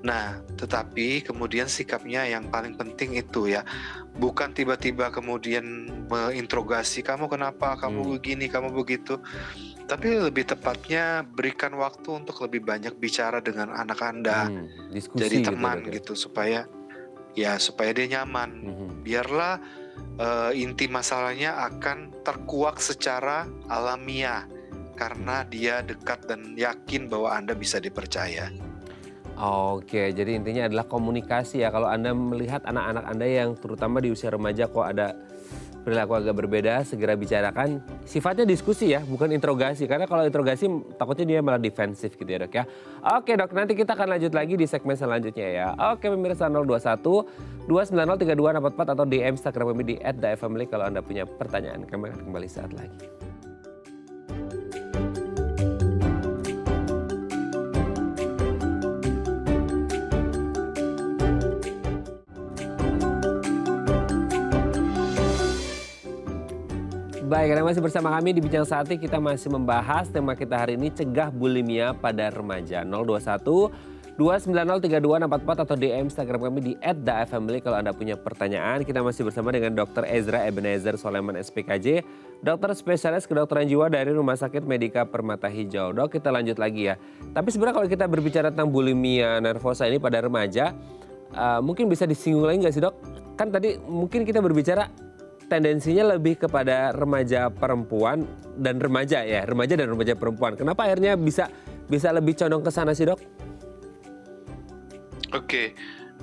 Nah, tetapi kemudian sikapnya yang paling penting itu ya, bukan tiba-tiba kemudian menginterogasi, kamu kenapa, kamu begini, kamu begitu. Tapi lebih tepatnya berikan waktu untuk lebih banyak bicara dengan anak Anda. Diskusi Jadi gitu, teman Dok, ya? gitu supaya dia nyaman. Biarlah inti masalahnya akan terkuak secara alamiah karena dia dekat dan yakin bahwa Anda bisa dipercaya. Oke, jadi intinya adalah komunikasi ya. Kalau Anda melihat anak-anak Anda yang terutama di usia remaja kok ada perilaku agak berbeda, segera bicarakan. Sifatnya diskusi ya, bukan interogasi. Karena kalau interogasi takutnya dia malah defensif gitu ya, Dok ya. Oke, Dok, nanti kita akan lanjut lagi di segmen selanjutnya ya. Oke, pemirsa 021 290 3244 atau DM Instagram kami di @dafamily kalau Anda punya pertanyaan. Kami akan kembali saat lagi. Baik, Anda masih bersama kami di Bincang Sakti. Kita masih membahas tema kita hari ini, cegah bulimia pada remaja. 021 290 3244 atau DM Instagram kami di @dafamily kalau Anda punya pertanyaan. Kita masih bersama dengan Dr. Ezra Ebenezer Soleman SPKJ, dokter spesialis kedokteran jiwa dari Rumah Sakit Medika Permata Hijau. Dok, kita lanjut lagi ya. Tapi sebenarnya kalau kita berbicara tentang bulimia nervosa ini pada remaja, mungkin bisa disinggung lagi nggak sih, Dok? Kan tadi mungkin kita berbicara tendensinya lebih kepada remaja perempuan dan remaja ya, remaja dan remaja perempuan. Kenapa akhirnya bisa lebih condong ke sana sih, Dok? Oke,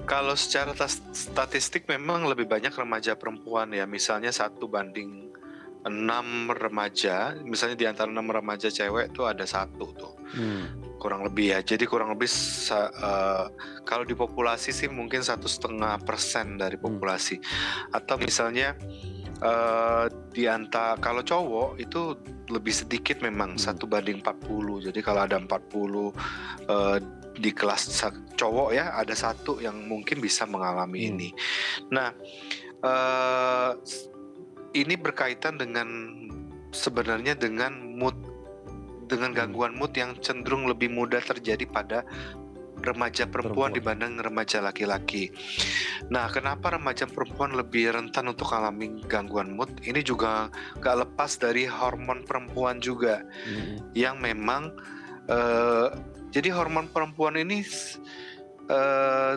kalau secara statistik memang lebih banyak remaja perempuan ya. Misalnya 1:6 remaja, misalnya di antara 6 remaja cewek tuh ada 1 tuh. Kurang lebih ya. Jadi kurang lebih kalau di populasi sih mungkin 1,5% dari populasi. Atau misalnya di antara kalau cowok itu lebih sedikit memang, 1:40. Jadi kalau ada 40 di kelas cowok ya, ada satu yang mungkin bisa mengalami ini. Nah, eh, ini berkaitan dengan sebenarnya dengan mood, dengan gangguan mood yang cenderung lebih mudah terjadi pada remaja perempuan dibanding remaja laki-laki. Nah, kenapa remaja perempuan lebih rentan untuk alami gangguan mood? Ini juga gak lepas dari hormon perempuan juga, yang memang jadi hormon perempuan ini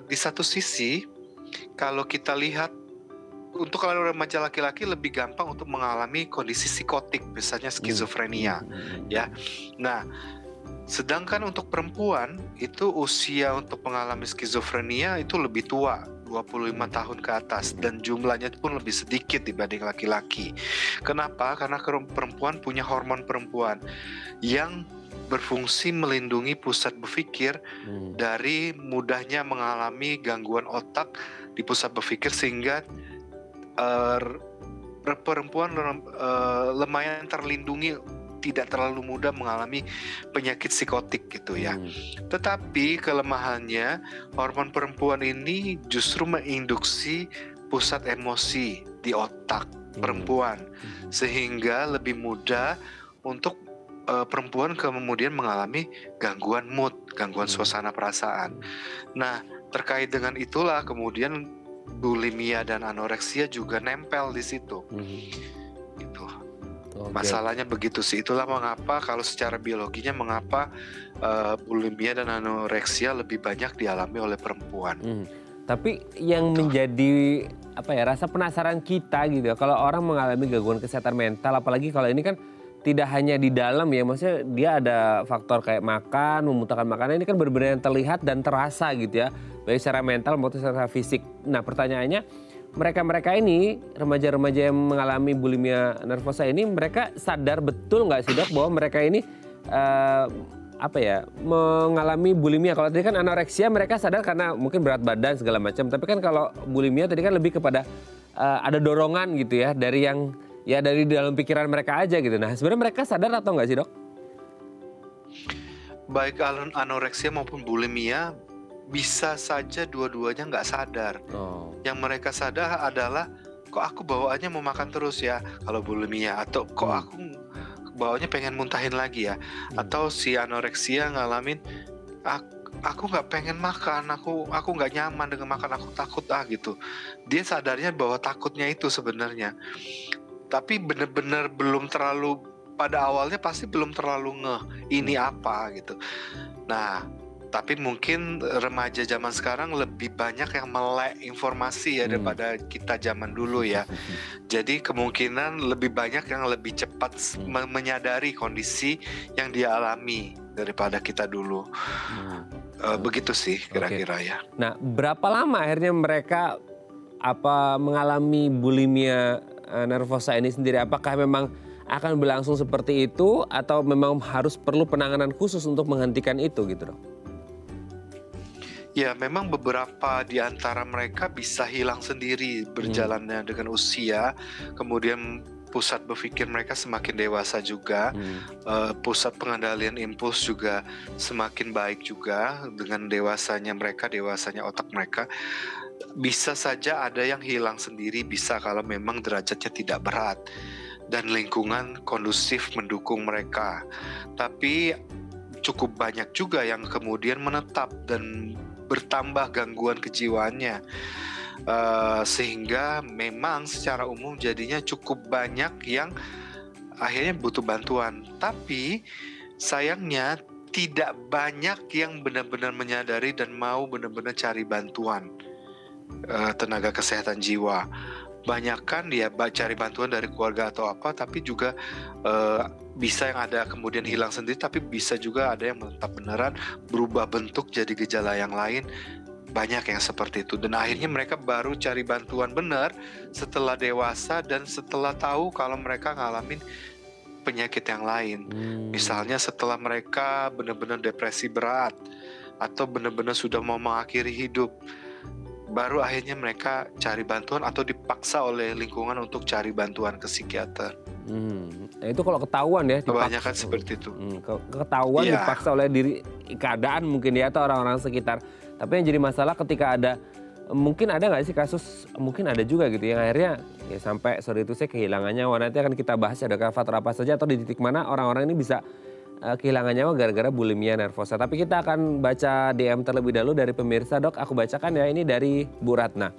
di satu sisi kalau kita lihat untuk kalau remaja laki-laki lebih gampang untuk mengalami kondisi psikotik, misalnya skizofrenia, ya. Nah, sedangkan untuk perempuan itu usia untuk mengalami skizofrenia itu lebih tua, 25 tahun ke atas, dan jumlahnya pun lebih sedikit dibanding laki-laki. Kenapa? Karena perempuan punya hormon perempuan yang berfungsi melindungi pusat berpikir dari mudahnya mengalami gangguan otak di pusat berpikir, sehingga perempuan lumayan terlindungi, tidak terlalu mudah mengalami penyakit psikotik gitu ya. Tetapi kelemahannya hormon perempuan ini justru menginduksi pusat emosi di otak perempuan, sehingga lebih mudah untuk perempuan kemudian mengalami gangguan mood, gangguan suasana perasaan. Nah, terkait dengan itulah kemudian bulimia dan anoreksia juga nempel di situ. Gitu. Masalahnya begitu sih. Itulah mengapa kalau secara biologinya mengapa bulimia dan anoreksia lebih banyak dialami oleh perempuan. Tapi yang menjadi rasa penasaran kita gitu ya, kalau orang mengalami gangguan kesehatan mental, apalagi kalau ini kan tidak hanya di dalam ya, maksudnya dia ada faktor kayak makan, memuntahkan makanan, ini kan benar-benar yang terlihat dan terasa gitu ya, baik secara mental maupun secara fisik. Nah, pertanyaannya, mereka ini, remaja-remaja yang mengalami bulimia nervosa ini, mereka sadar betul nggak sih, Dok, bahwa mereka ini mengalami bulimia? Kalau tadi kan anoreksia mereka sadar karena mungkin berat badan segala macam, tapi kan kalau bulimia tadi kan lebih kepada ada dorongan gitu ya, dari yang dari dalam pikiran mereka aja gitu. Nah, sebenarnya mereka sadar atau nggak sih, Dok? Baik anoreksia maupun bulimia bisa saja dua-duanya nggak sadar. Yang mereka sadar adalah, kok aku bawaannya mau makan terus ya kalau bulimia, atau kok aku bawaannya pengen muntahin lagi ya, atau si anoreksia ngalamin aku nggak pengen makan, aku nggak nyaman dengan makan, aku takut gitu. Dia sadarnya bahwa takutnya itu sebenarnya, tapi benar-benar belum terlalu, pada awalnya pasti belum terlalu ngeh ini apa gitu. Nah, tapi mungkin remaja zaman sekarang lebih banyak yang melek informasi ya daripada kita zaman dulu ya. Jadi kemungkinan lebih banyak yang lebih cepat menyadari kondisi yang dia alami daripada kita dulu. Begitu sih kira-kira ya. Nah, berapa lama akhirnya mereka mengalami bulimia nervosa ini sendiri? Apakah memang akan berlangsung seperti itu atau memang harus perlu penanganan khusus untuk menghentikan itu gitu, Dok? Ya, memang beberapa di antara mereka bisa hilang sendiri berjalannya dengan usia, kemudian pusat berpikir mereka semakin dewasa juga, pusat pengendalian impuls juga semakin baik juga dengan dewasanya mereka, dewasanya otak mereka. Bisa saja ada yang hilang sendiri, bisa kalau memang derajatnya tidak berat dan lingkungan kondusif mendukung mereka. Tapi cukup banyak juga yang kemudian menetap dan bertambah gangguan kejiwaannya, sehingga memang secara umum jadinya cukup banyak yang akhirnya butuh bantuan. Tapi sayangnya tidak banyak yang benar-benar menyadari dan mau benar-benar cari bantuan tenaga kesehatan jiwa. Banyakan dia cari bantuan dari keluarga atau apa, tapi juga bisa yang ada kemudian hilang sendiri, tapi bisa juga ada yang menetap beneran berubah bentuk jadi gejala yang lain. Banyak yang seperti itu, dan akhirnya mereka baru cari bantuan benar setelah dewasa dan setelah tahu kalau mereka ngalamin penyakit yang lain. Misalnya setelah mereka benar-benar depresi berat atau benar-benar sudah mau mengakhiri hidup. baru akhirnya mereka cari bantuan atau dipaksa oleh lingkungan untuk cari bantuan ke psikiater. Nah itu kalau ketahuan ya Kebanyakan seperti itu. ketahuan Iya, dipaksa oleh keadaan mungkin ya atau orang-orang sekitar. Tapi yang jadi masalah ketika ada mungkin ada nggak sih kasus mungkin ada juga gitu yang akhirnya ya sampai sorry itu saya kehilangan nyawa. Nanti akan kita bahas ada faktor apa saja atau di titik mana orang-orang ini bisa kehilangan nyawa gara-gara bulimia nervosa. Tapi kita akan baca DM terlebih dahulu dari pemirsa. Dok, aku bacakan ya, ini dari Bu Ratna.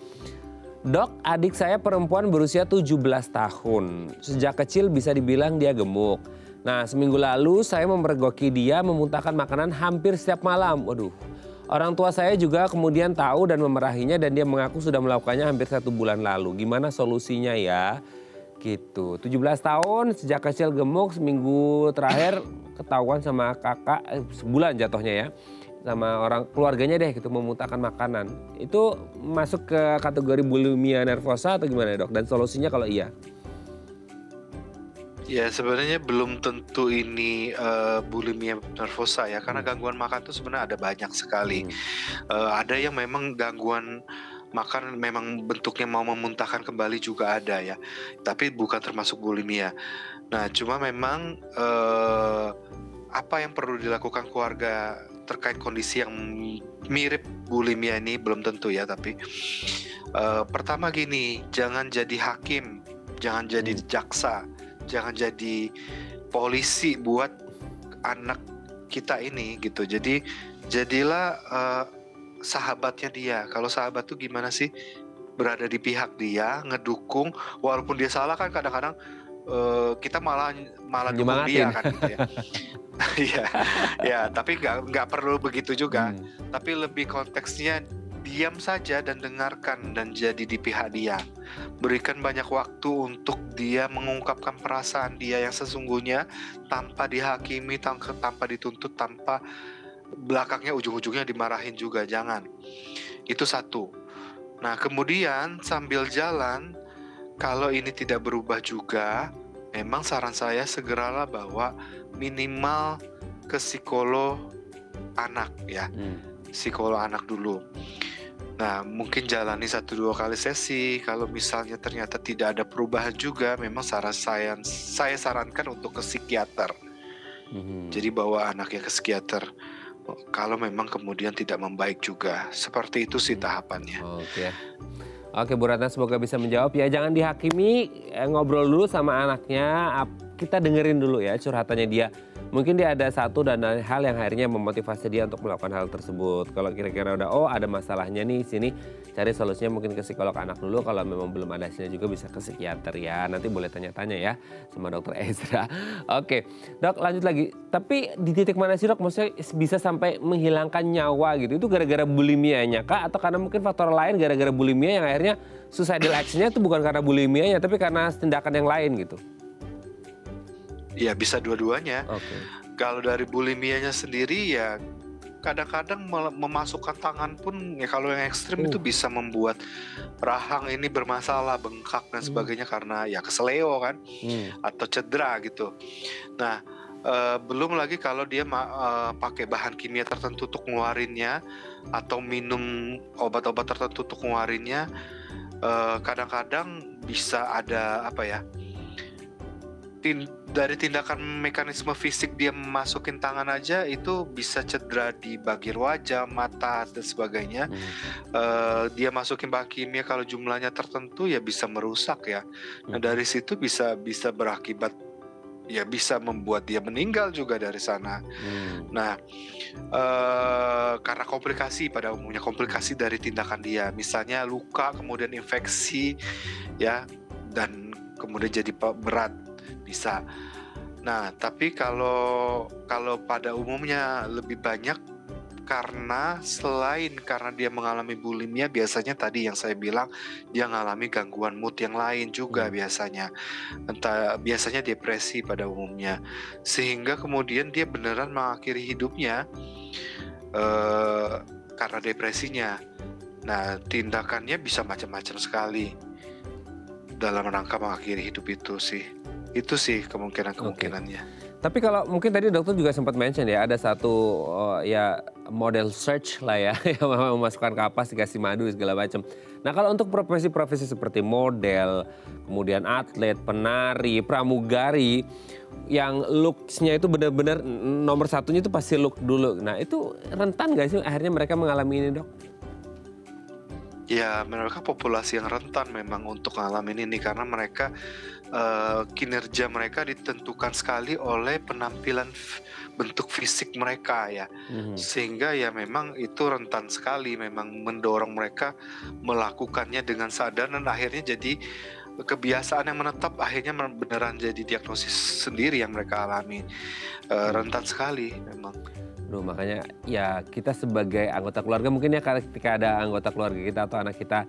Dok, adik saya perempuan berusia 17 tahun. Sejak kecil bisa dibilang dia gemuk. Nah, seminggu lalu saya memergoki dia memuntahkan makanan hampir setiap malam. Waduh. Orang tua saya juga kemudian tahu dan memarahinya dan dia mengaku sudah melakukannya hampir 1 bulan lalu. Gimana solusinya ya? Gitu. 17 tahun, sejak kecil gemuk, seminggu terakhir ketahuan sama kakak, sebulan jatuhnya ya. Sama orang keluarganya deh gitu memuntahkan makanan. Itu masuk ke kategori bulimia nervosa atau gimana dok? Dan solusinya kalau iya? ya sebenarnya belum tentu ini bulimia nervosa ya, karena gangguan makan itu sebenarnya ada banyak sekali. Ada yang memang gangguan makan memang bentuknya mau memuntahkan kembali juga ada ya, tapi bukan termasuk bulimia. Nah, cuma memang apa yang perlu dilakukan keluarga terkait kondisi yang mirip bulimia ini belum tentu ya, tapi pertama gini, jangan jadi hakim, jangan jadi jaksa, jangan jadi polisi buat anak kita ini gitu. Jadi jadilah sahabatnya dia. Kalau sahabat tuh gimana sih? Berada di pihak dia, ngedukung, walaupun dia salah kan kadang-kadang kita malah dukung dia kan gitu ya. Iya, ya, tapi nggak perlu begitu juga. Tapi lebih konteksnya diam saja dan dengarkan dan jadi di pihak dia. Berikan banyak waktu untuk dia mengungkapkan perasaan dia yang sesungguhnya tanpa dihakimi, tanpa dituntut, tanpa belakangnya ujung-ujungnya dimarahin juga. Jangan. Itu satu. Nah, kemudian sambil jalan, kalau ini tidak berubah juga, memang saran saya segeralah bawa minimal ke psikolog anak ya, psikolog anak dulu. Nah, mungkin jalani 1-2 kali sesi. Kalau misalnya ternyata tidak ada perubahan juga, memang saya sarankan untuk ke psikiater. Jadi bawa anaknya ke psikiater. Kalau memang kemudian tidak membaik juga, seperti itu sih tahapannya. Oke Bu Ratna, semoga bisa menjawab ya. Jangan dihakimi, ngobrol dulu sama anaknya. Kita dengerin dulu ya curhatannya dia. Mungkin dia ada satu dan hal yang akhirnya memotivasi dia untuk melakukan hal tersebut. Kalau kira-kira udah ada masalahnya nih sini, cari solusinya mungkin ke psikolog anak dulu. Kalau memang belum ada hasilnya juga bisa ke psikiater ya. Nanti boleh tanya-tanya ya sama dokter Ezra. Oke dok, lanjut lagi. Tapi di titik mana sih dok maksudnya bisa sampai menghilangkan nyawa gitu? Itu gara-gara bulimianya kah? Atau karena mungkin faktor lain gara-gara bulimia yang akhirnya suicidal action-nya itu bukan karena bulimianya tapi karena tindakan yang lain gitu? Ya bisa dua-duanya. Kalau dari bulimianya sendiri ya kadang-kadang memasukkan tangan pun ya, kalau yang ekstrim itu bisa membuat rahang ini bermasalah, bengkak dan sebagainya karena ya keseleo kan, atau cedera gitu. Nah, belum lagi kalau dia pakai bahan kimia tertentu untuk ngeluarinnya atau minum obat-obat tertentu untuk ngeluarinnya, kadang-kadang bisa ada dari tindakan mekanisme fisik dia masukin tangan aja itu bisa cedera di bagian wajah, mata dan sebagainya. Dia masukin bahan kimia kalau jumlahnya tertentu ya bisa merusak ya. Nah dari situ bisa berakibat ya bisa membuat dia meninggal juga dari sana. Nah karena pada umumnya komplikasi dari tindakan dia, misalnya luka kemudian infeksi ya dan kemudian jadi berat bisa. Nah, tapi kalau pada umumnya lebih banyak karena selain karena dia mengalami bulimia, biasanya tadi yang saya bilang dia mengalami gangguan mood yang lain juga biasanya. Biasanya depresi pada umumnya. Sehingga kemudian dia beneran mengakhiri hidupnya karena depresinya. Nah, tindakannya bisa macam-macam sekali dalam rangka mengakhiri hidup itu sih. Itu sih kemungkinannya. Tapi kalau mungkin tadi dokter juga sempat mention ya, ada satu ya model search lah ya, yang memasukkan kapas dikasih madu segala macam. Nah kalau untuk profesi-profesi seperti model, kemudian atlet, penari, pramugari, yang looks-nya itu benar-benar nomor satunya itu pasti look dulu. Nah itu rentan nggak sih akhirnya mereka mengalami ini dok? Ya, mereka populasi yang rentan memang untuk ngalamin ini karena mereka kinerja mereka ditentukan sekali oleh penampilan bentuk fisik mereka ya. Mhm. Sehingga ya memang itu rentan sekali memang mendorong mereka melakukannya dengan sadar dan akhirnya jadi kebiasaan yang menetap akhirnya beneran jadi diagnosis sendiri yang mereka alami. Rentan sekali memang. Duh, makanya ya kita sebagai anggota keluarga mungkin ya ketika ada anggota keluarga kita atau anak kita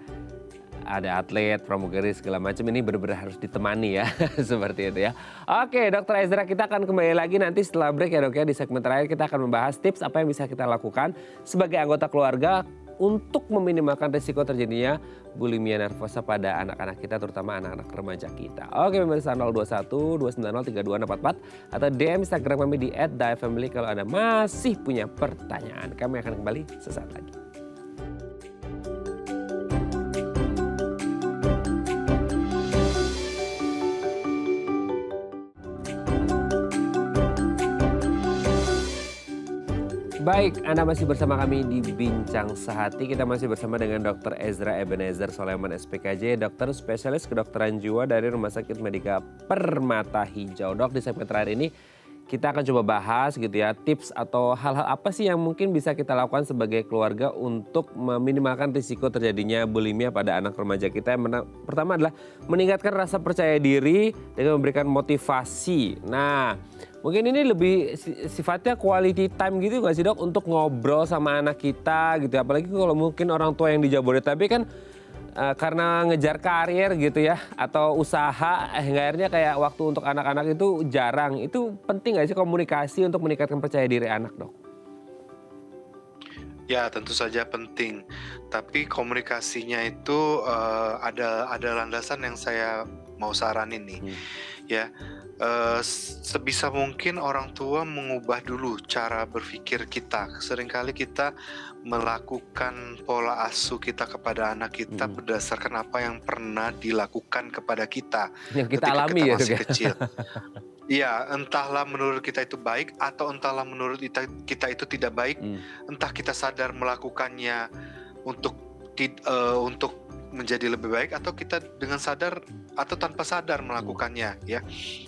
ada atlet, pramugari segala macam ini benar-benar harus ditemani ya seperti itu ya. Oke Dokter Ezra kita akan kembali lagi nanti setelah break ya dok ya di segmen terakhir kita akan membahas tips apa yang bisa kita lakukan sebagai anggota keluarga untuk meminimalkan risiko terjadinya bulimia nervosa pada anak-anak kita terutama anak-anak remaja kita. Oke pemirsa 021 290 3244 atau DM Instagram kami di @dafamily kalau Anda masih punya pertanyaan. Kami akan kembali sesaat lagi. Baik, Anda masih bersama kami di Bincang Sehati. Kita masih bersama dengan Dr. Ezra Ebenezer Soleman SPKJ, dokter spesialis kedokteran jiwa dari Rumah Sakit Medika Permata Hijau. Dok, di segmen terakhir ini kita akan coba bahas gitu ya, tips atau hal-hal apa sih yang mungkin bisa kita lakukan sebagai keluarga untuk meminimalkan risiko terjadinya bulimia pada anak remaja kita. Yang pertama adalah meningkatkan rasa percaya diri dengan memberikan motivasi. Nah, mungkin ini lebih sifatnya quality time gitu gak sih dok untuk ngobrol sama anak kita gitu ya. Apalagi kalau mungkin orang tua yang di Jabodetabek kan karena ngejar karir gitu ya atau usaha akhirnya kayak waktu untuk anak-anak itu jarang. Itu penting gak sih komunikasi untuk meningkatkan percaya diri anak dok? Ya tentu saja penting, tapi komunikasinya itu ada landasan yang saya mau saranin nih. Ya, sebisa mungkin orang tua mengubah dulu cara berpikir kita. Seringkali kita melakukan pola asuh kita kepada anak kita berdasarkan apa yang pernah dilakukan kepada kita Yang kita ketika alami kita ya dok masih ya? kecil. Iya, entahlah menurut kita itu baik atau entahlah menurut kita itu tidak baik. Entah kita sadar melakukannya untuk untuk menjadi lebih baik atau kita dengan sadar atau tanpa sadar melakukannya ya.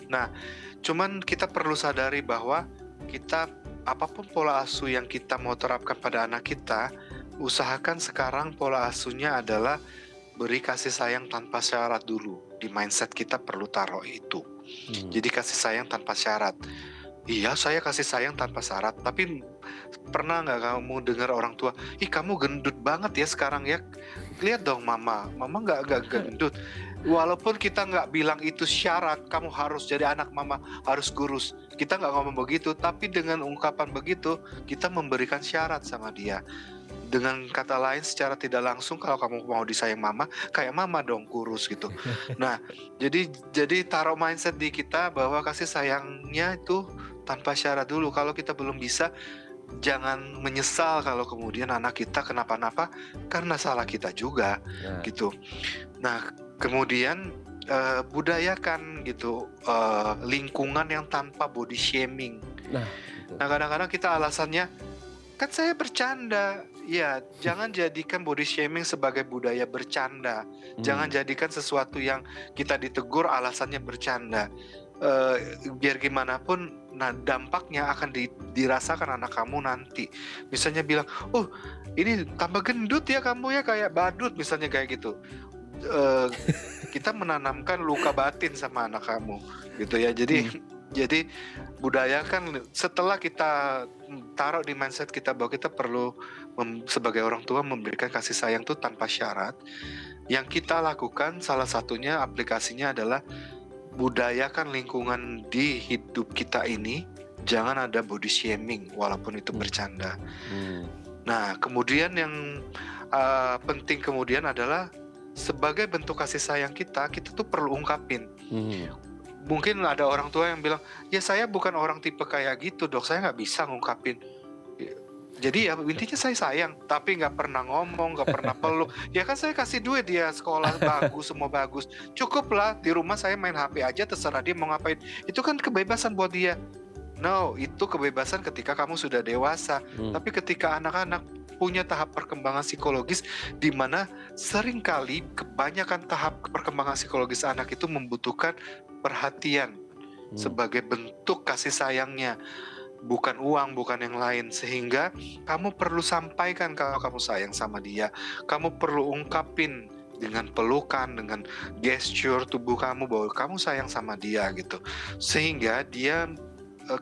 Nah, cuman kita perlu sadari bahwa kita apapun pola asuh yang kita mau terapkan pada anak kita, usahakan sekarang pola asuhnya adalah beri kasih sayang tanpa syarat dulu. Di mindset kita perlu taruh itu. Jadi kasih sayang tanpa syarat. Iya, saya kasih sayang tanpa syarat. Tapi pernah nggak kamu dengar orang tua, ih kamu gendut banget ya sekarang ya. Lihat dong mama nggak gendut. Walaupun kita nggak bilang itu syarat, kamu harus jadi anak mama, harus kurus. Kita nggak ngomong begitu, tapi dengan ungkapan begitu, kita memberikan syarat sama dia. Dengan kata lain secara tidak langsung kalau kamu mau disayang mama, kayak mama dong kurus gitu. Nah, jadi taruh mindset di kita bahwa kasih sayangnya itu tanpa syarat dulu. Kalau kita belum bisa, jangan menyesal kalau kemudian anak kita kenapa-napa karena salah kita juga gitu. Nah, kemudian budayakan gitu lingkungan yang tanpa body shaming. Nah, kadang-kadang kita alasannya kan saya bercanda. Ya, jangan jadikan body shaming sebagai budaya bercanda. Jangan jadikan sesuatu yang kita ditegur alasannya bercanda. Biar gimana pun, nah dampaknya akan dirasakan anak kamu nanti. Misalnya bilang, oh ini tambah gendut ya kamu ya kayak badut misalnya kayak gitu. Kita menanamkan luka batin sama anak kamu gitu ya. Jadi budayakan setelah kita taruh di mindset kita bahwa kita perlu sebagai orang tua memberikan kasih sayang itu tanpa syarat. Yang kita lakukan salah satunya aplikasinya adalah budayakan lingkungan di hidup kita ini jangan ada body shaming walaupun itu bercanda. Nah kemudian yang penting kemudian adalah sebagai bentuk kasih sayang kita tuh perlu ungkapin. mungkin ada orang tua yang bilang, ya saya bukan orang tipe kayak gitu dok, saya nggak bisa ngungkapin. Jadi ya intinya saya sayang, tapi nggak pernah ngomong, nggak pernah peluk. Ya kan saya kasih duit dia sekolah bagus, semua bagus. Cukup lah, di rumah saya main HP aja, terserah dia mau ngapain. Itu kan kebebasan buat dia. No, itu kebebasan ketika kamu sudah dewasa. Tapi ketika anak-anak punya tahap perkembangan psikologis, di mana seringkali kebanyakan tahap perkembangan psikologis anak itu membutuhkan perhatian sebagai bentuk kasih sayangnya. Bukan uang, bukan yang lain. Sehingga kamu perlu sampaikan kalau kamu sayang sama dia. Kamu perlu ungkapin dengan pelukan, dengan gesture tubuh kamu bahwa kamu sayang sama dia gitu. Sehingga dia,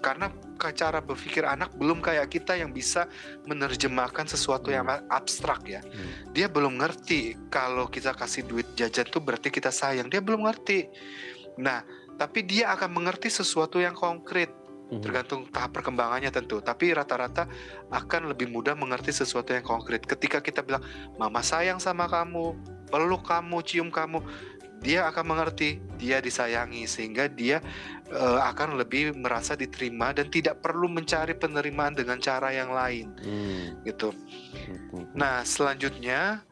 karena cara berpikir anak belum kayak kita yang bisa menerjemahkan sesuatu yang abstrak ya. Dia belum ngerti kalau kita kasih duit jajan tuh berarti kita sayang. Dia belum ngerti. Nah, tapi dia akan mengerti sesuatu yang konkret. Tergantung tahap perkembangannya tentu, tapi rata-rata akan lebih mudah mengerti sesuatu yang konkret. Ketika kita bilang, mama sayang sama kamu, peluk kamu, cium kamu, dia akan mengerti, dia disayangi, sehingga dia akan lebih merasa diterima dan tidak perlu mencari penerimaan dengan cara yang lain, gitu. Nah, selanjutnya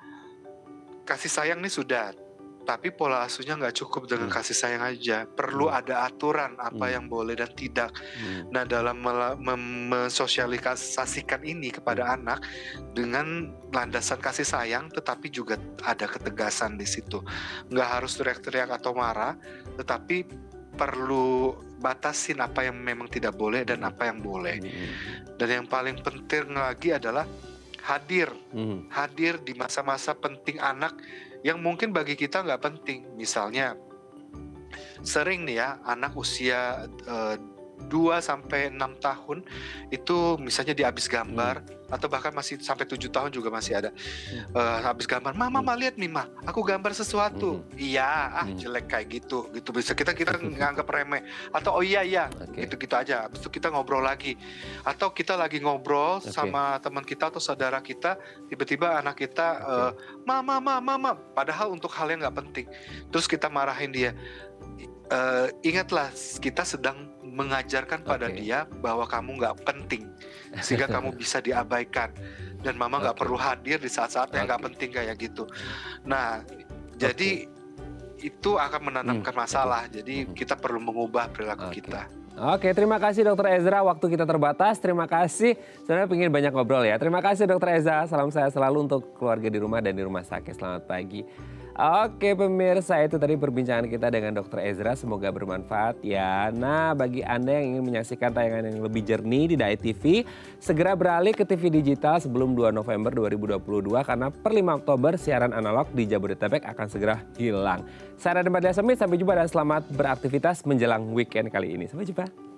kasih sayang ini sudah. Tapi pola asuhnya nggak cukup dengan kasih sayang aja. Perlu ada aturan apa yang boleh dan tidak. Nah, dalam mensosialisasikan ini kepada anak dengan landasan kasih sayang, tetapi juga ada ketegasan di situ. Nggak harus teriak-teriak atau marah, tetapi perlu batasin apa yang memang tidak boleh dan apa yang boleh. Dan yang paling penting lagi adalah hadir di masa-masa penting anak yang mungkin bagi kita nggak penting. Misalnya sering nih ya, anak usia 2-6 tahun itu misalnya dia habis gambar, atau bahkan masih sampai 7 tahun juga masih ada. Habis gambar, mama lihat nih ma, aku gambar sesuatu. Iya, jelek kayak gitu bisa kita nganggap remeh, atau oh iya gitu aja. Habis itu kita ngobrol lagi, atau kita lagi ngobrol sama teman kita atau saudara kita, tiba-tiba anak kita mama, padahal untuk hal yang nggak penting, terus kita marahin dia. Ingatlah, kita sedang mengajarkan pada dia bahwa kamu nggak penting, sehingga kamu bisa diabaikan, dan mama nggak perlu hadir di saat-saat yang nggak penting kayak gitu. Nah, jadi itu akan menanamkan masalah. Jadi kita perlu mengubah perilaku kita. Oke, terima kasih Dokter Ezra. Waktu kita terbatas. Terima kasih. Sebenarnya pengen banyak ngobrol ya. Terima kasih Dokter Ezra. Salam saya selalu untuk keluarga di rumah dan di rumah sakit. Selamat pagi. Oke pemirsa, itu tadi perbincangan kita dengan Dokter Ezra. Semoga bermanfaat ya. Nah, bagi Anda yang ingin menyaksikan tayangan yang lebih jernih di Dai TV, segera beralih ke TV digital sebelum 2 November 2022 karena per 5 Oktober siaran analog di Jabodetabek akan segera hilang. Saya Raden Badlia Semit, sampai jumpa dan selamat beraktivitas menjelang weekend kali ini. Sampai jumpa.